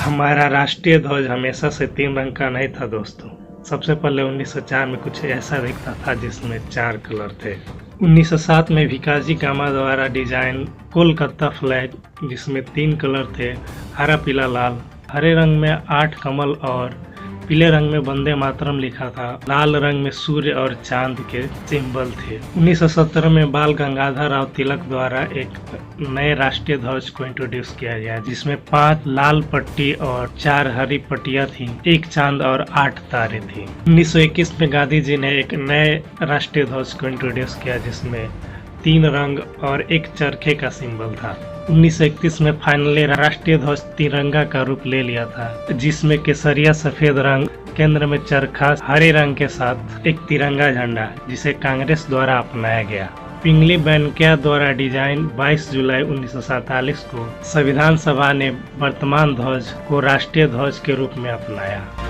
हमारा राष्ट्रीय ध्वज हमेशा से 3 रंग का नहीं था दोस्तों। सबसे पहले 1904 में कुछ ऐसा दिखता था जिसमें 4 कलर थे। 1907 में भिकाजी कामा द्वारा डिजाइन कोलकाता फ्लैग जिसमें 3 कलर थे, हरा पीला लाल। हरे रंग में 8 कमल और पीले रंग में वंदे मातरम लिखा था। लाल रंग में सूर्य और चांद के सिंबल थे। 1917 में बाल गंगाधर राव तिलक द्वारा एक नए राष्ट्रीय ध्वज को इंट्रोड्यूस किया गया जिसमें 5 लाल पट्टी और 4 हरी पट्टियां थी, 1 चांद और 8 तारे थी। 1921 में गांधी जी ने एक नए राष्ट्रीय ध्वज को इंट्रोड्यूस किया जिसमें 3 रंग और 1 चरखे का सिंबल था। 1931 में फाइनली राष्ट्रीय ध्वज तिरंगा का रूप ले लिया था जिसमें केसरिया सफेद रंग, केंद्र में चरखा हरे रंग के साथ एक तिरंगा झंडा जिसे कांग्रेस द्वारा अपनाया गया। पिंगली बेनक्या द्वारा डिजाइन 22 जुलाई 1947 को संविधान सभा ने वर्तमान ध्वज को राष्ट्रीय ध्वज के रूप में अपनाया।